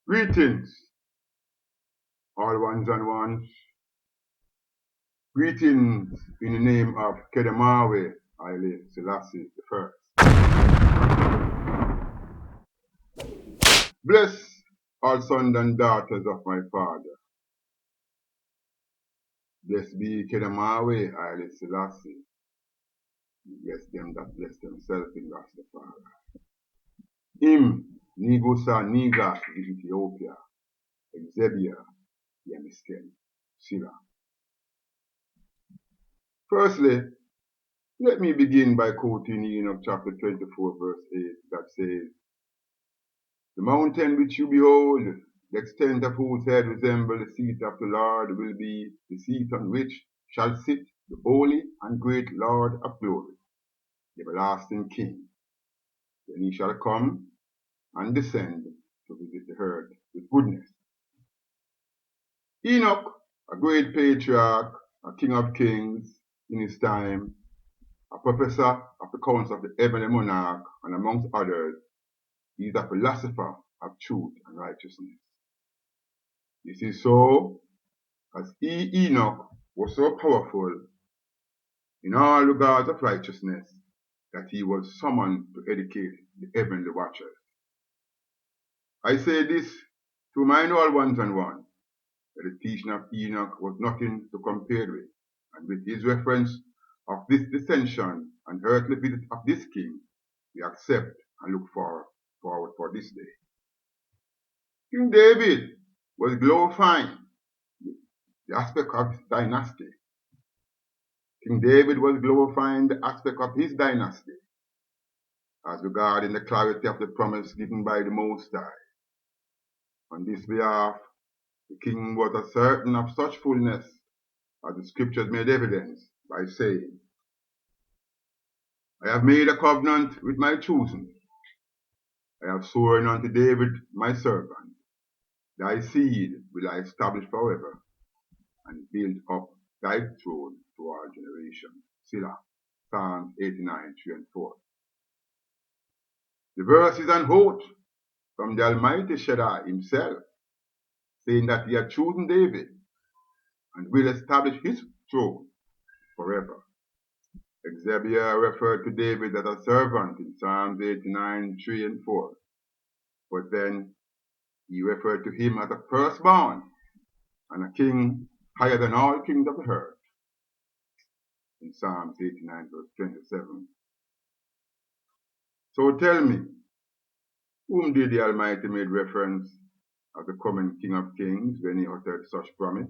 Greetings, all ones and ones. Greetings in the name of Messiah Haile Selassie I. Bless all sons and daughters of my Father. Blessed be Messiah Haile Selassie. Bless them that bless themselves in Rastafari. Him, Nigusa Niga in Ethiopia, Exebia, Yemisken, Sila. Firstly, let me begin by quoting Enoch chapter 24 verse 8 that says, "The mountain which you behold, the extent of whose head resembles the seat of the Lord, will be the seat on which shall sit the holy and great Lord of glory, the everlasting King. Then he shall come and descend to visit the earth with goodness." Enoch, a great patriarch, a king of kings in his time, a professor of the council of the heavenly monarch, and amongst others, he is a philosopher of truth and righteousness. This is so as Enoch was so powerful in all regards of righteousness that he was summoned to educate the heavenly watchers. I say this to remind all ones and one that the teaching of Enoch was nothing to compare with, and with his reference of this dissension and earthly visit of this king, we accept and look forward for this day. King David was glorifying the aspect of his dynasty. King David was glorifying the aspect of his dynasty as regarding the clarity of the promise given by the Most High. On this behalf, the king was certain of such fullness as the scriptures made evidence by saying, "I have made a covenant with my chosen. I have sworn unto David my servant. Thy seed will I establish forever, and build up thy throne to all generations." Selah. Psalm 89, 3 and 4. The verse is an oath from the Almighty Shaddai himself, saying that he had chosen David and will establish his throne forever. Exebia referred to David as a servant in Psalms 89, 3 and 4. But then he referred to him as a firstborn and a king higher than all kings of the earth in Psalms 89, verse 27. So tell me, whom did the Almighty make reference as the coming King of Kings when he uttered such promise?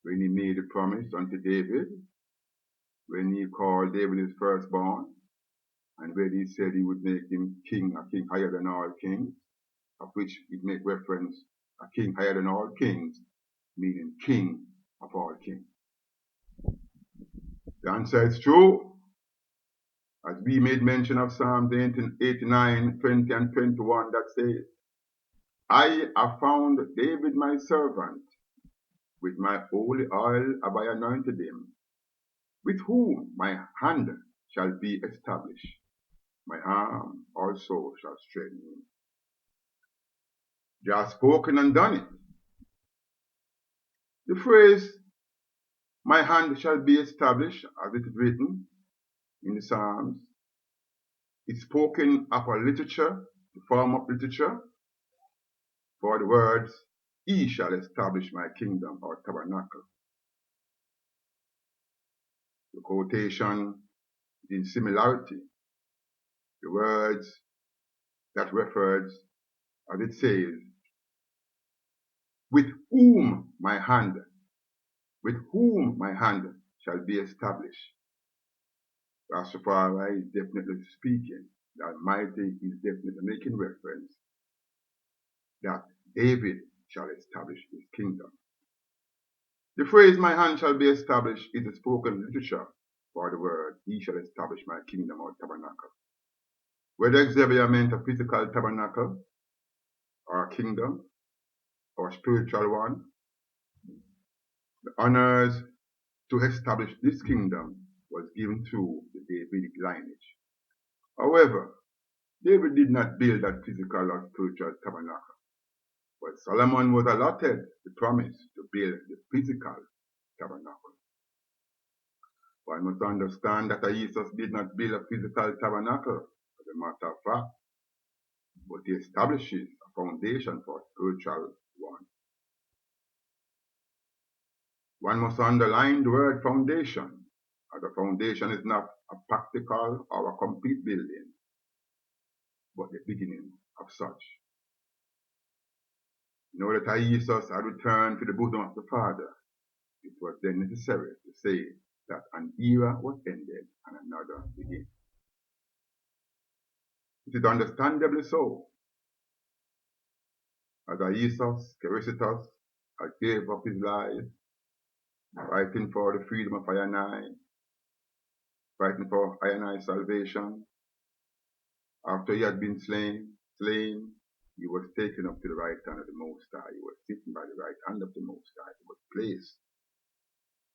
When he made a promise unto David, when he called David his firstborn, and when he said he would make him a king higher than all kings, of which it make reference, a king higher than all kings, meaning king of all kings. The answer is true, as we made mention of Psalms 89, 20 and 21 that says, "I have found David my servant, with my holy oil have I anointed him, with whom my hand shall be established, my arm also shall strengthen him." They have spoken and done it. The phrase, "my hand shall be established," as it is written in the Psalms, is spoken of a literature, the form of literature, for the words, "he shall establish my kingdom," or tabernacle. The quotation is in similarity. The words that refers, as it says, with whom my hand shall be established." Rastafari is definitely speaking. The Almighty is definitely making reference that David shall establish his kingdom. The phrase, "my hand shall be established," is a spoken literature for the word, "he shall establish my kingdom," or tabernacle. Whether Exebia meant a physical tabernacle, or a kingdom, or a spiritual one, the honors to establish this kingdom was given through the Davidic lineage. However, David did not build that physical or spiritual tabernacle. But Solomon was allotted the promise to build the physical tabernacle. One must understand that Iyesus did not build a physical tabernacle, as a matter of fact, but he establishes a foundation for a spiritual one. One must underline the word foundation, as a foundation is not a practical or a complete building, but the beginning of such. Now that Iyesus had returned to the bosom of the Father, it was then necessary to say that an era was ended and another began. It is understandably so, as Iyesus Kirisitosi had gave up his life, fighting for the freedom of I and I, fighting for I and I salvation. After he had been slain, he was taken up to the right hand of the Most High. He was sitting by the right hand of the Most High. He was placed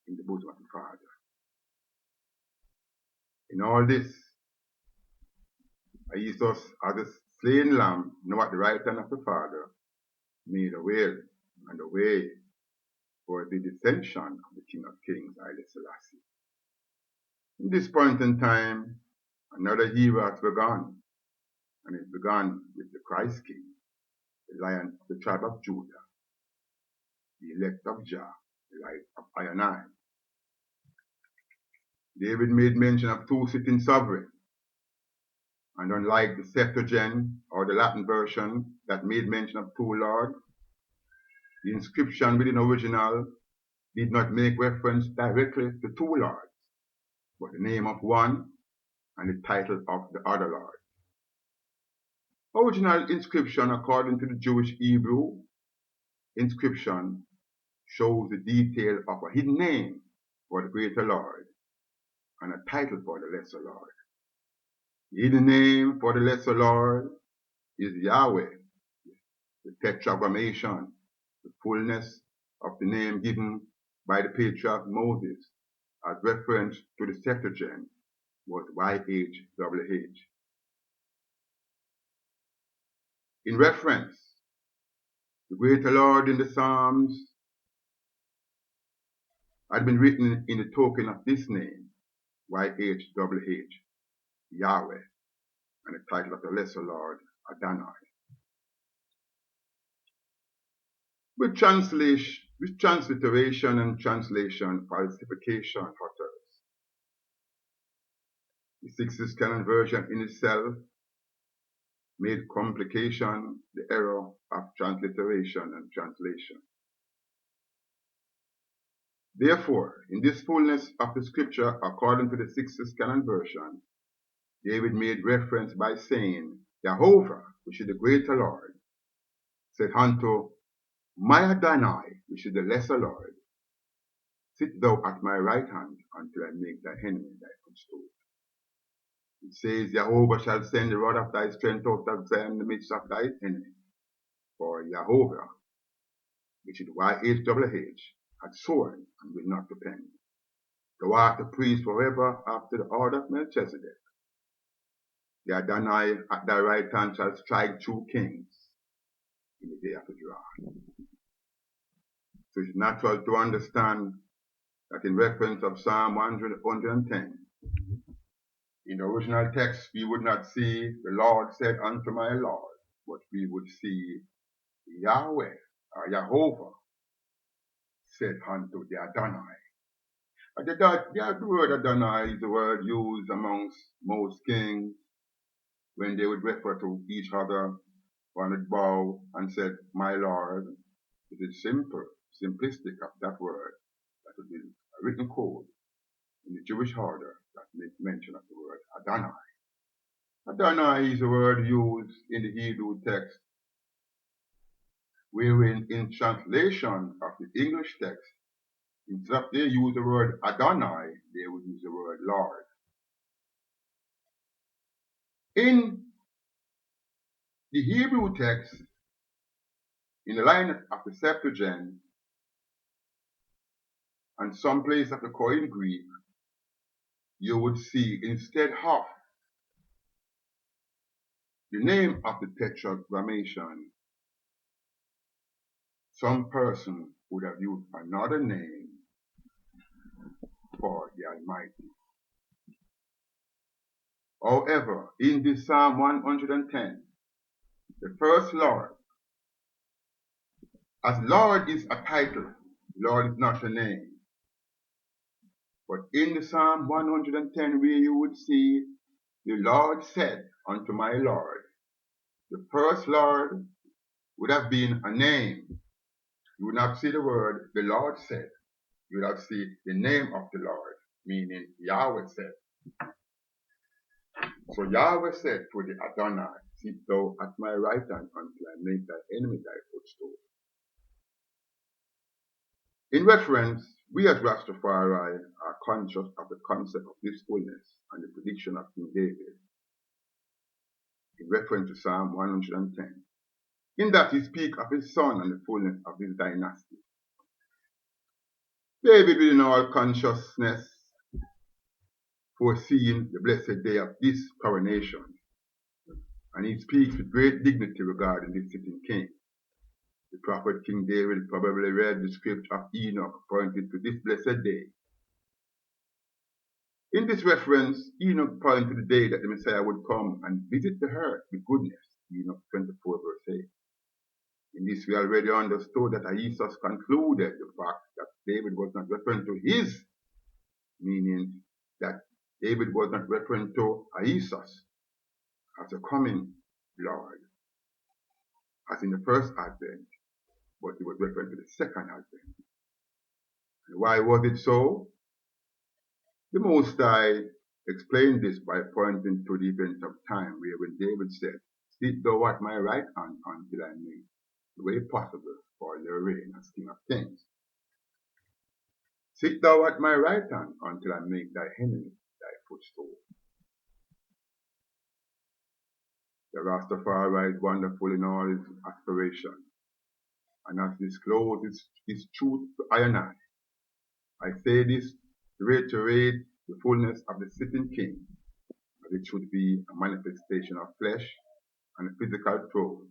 in the bosom of the Father. In all this, Iyesus, as a slain lamb, now at the right hand of the Father, made a will and a way for the descension of the King of Kings, Haile Selassie. In this point in time, another era has begun, and it began with the Christ King, the Lion of the tribe of Judah, the elect of Jah, the light of I and I. David made mention of two sitting sovereigns, and unlike the Septuagint or the Latin version that made mention of two lords, the inscription within the original did not make reference directly to two lords, but the name of one and the title of the other lord. Original inscription, according to the Jewish Hebrew inscription, shows the detail of a hidden name for the greater Lord and a title for the lesser Lord. The hidden name for the lesser Lord is Yahweh, the tetragrammaton, the fullness of the name given by the patriarch Moses as reference to the Septuagint was YHWH. In reference, the greater Lord in the Psalms had been written in the token of this name, YHWH, Yahweh, and the title of the lesser Lord, Adonai. With transliteration and translation falsification occurs. The 6th canon version in itself made complication the error of transliteration and translation. Therefore, in this fullness of the scripture, according to the 6th canon version, David made reference by saying, Jehovah, which is the greater Lord, said unto my Adonai, which is the lesser Lord, sit thou at my right hand until I make thy enemy thy footstool. It says, Jehovah shall send the rod of thy strength out of Zion in the midst of thy enemy. For Jehovah, which is YHWH, had sworn and will not repent. Thou art the priest forever after the order of Melchizedek. The Adonai at thy right hand shall strike 2 kings in the day of his wrath. So it's natural to understand that in reference of Psalm 110, in the original text we would not see the Lord said unto my Lord, but we would see Yahweh or Jehovah said unto the Adonai. The word Adonai is the word used amongst most kings when they would refer to each other, one would bow and said, my Lord. It is simple, simplistic of that word. That would be a written code in the Jewish order that makes mention of the word Adonai. Adonai is a word used in the Hebrew text, wherein in translation of the English text, instead of they use the word Adonai, they would use the word Lord. In the Hebrew text, in the line of the Septuagint, and some place of the Koine Greek, you would see instead of the name of the tetragrammaton, some person would have used another name for the Almighty. However, in this Psalm 110, the first Lord, as Lord is a title, Lord is not a name. But in the Psalm 110, where you would see the Lord said unto my Lord, the first Lord would have been a name. You would not see the word the Lord said. You would have seen the name of the Lord, meaning Yahweh said. So Yahweh said to the Adonai, sit thou at my right hand until I make thy enemy thy footstool. In reference, we as Rastafari are conscious of the concept of this fullness and the prediction of King David in reference to Psalm 110. In that he speaks of his son and the fullness of his dynasty. David, within all consciousness, foreseeing the blessed day of this coronation, and he speaks with great dignity regarding this sitting king. The prophet King David probably read the scripture of Enoch pointing to this blessed day. In this reference, Enoch pointed to the day that the Messiah would come and visit the earth with goodness. Enoch 24 verse 8. In this we already understood that Iyesus concluded the fact that David was not referring to his, meaning that David was not referring to Iyesus as a coming Lord, as in the first advent, but he was referring to the second advent. And why was it so? The Most High explained this by pointing to the event of time where when David said, sit thou at my right hand until I make the way possible for your reign as King of Kings. Sit thou at my right hand until I make thy enemy thy footstool. The Rastafari is wonderful in all his aspiration, and has disclosed his truth to I and I say this to reiterate the fullness of the sitting king, as it should be a manifestation of flesh and a physical throne.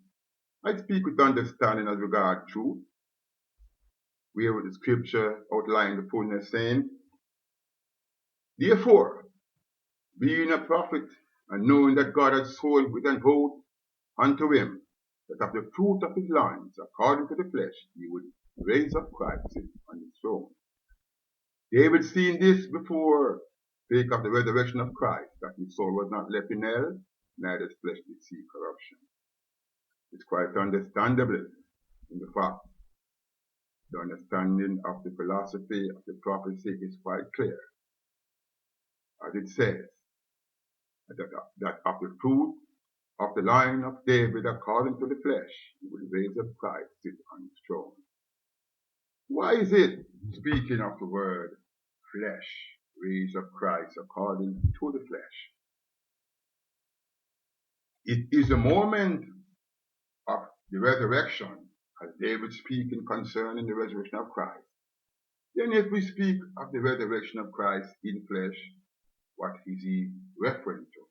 I speak with understanding as regard truth, where the scripture outlined the fullness, saying, therefore, being a prophet, and knowing that God had sworn with an oath unto him, that of the fruit of his loins, according to the flesh, he would raise up Christ on his throne. David seen this before, spake of the resurrection of Christ, that his soul was not left in hell, neither his flesh did see corruption. It's quite understandable in the fact the understanding of the philosophy of the prophecy is quite clear, as it says that of the fruit of the line of David according to the flesh, he will raise up Christ sit on his throne. Why is it, speaking of the word flesh, raise up Christ according to the flesh? It is the moment of the resurrection, as David speaking concerning the resurrection of Christ. Then if we speak of the resurrection of Christ in flesh, what is he referring to?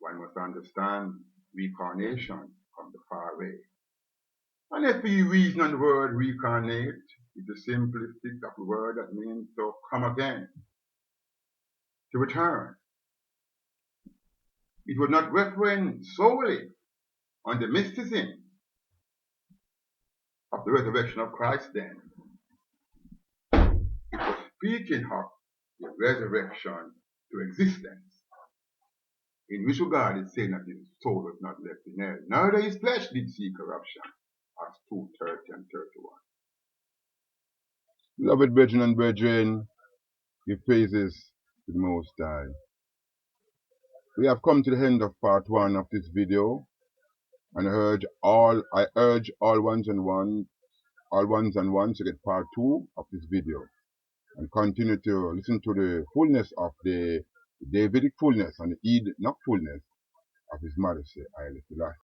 One must understand reincarnation from the far away. And if we reason on the word reincarnate, it's a simplistic of the word that means to come again, to return. It was not referring solely on the mysticism of the resurrection of Christ then. It was speaking of the resurrection to existence, in which regard it's saying that his soul was not left in hell, neither his flesh did see corruption, as 2:30 and 31. Beloved brethren and brethren, give praises to the Most High. We have come to the end of part 1 of this video, and I urge all ones and ones to get part 2 of this video, and continue to listen to the fullness of the Davidic fullness and the Enoch fullness of his Messiah Iyesus Kirisitosi.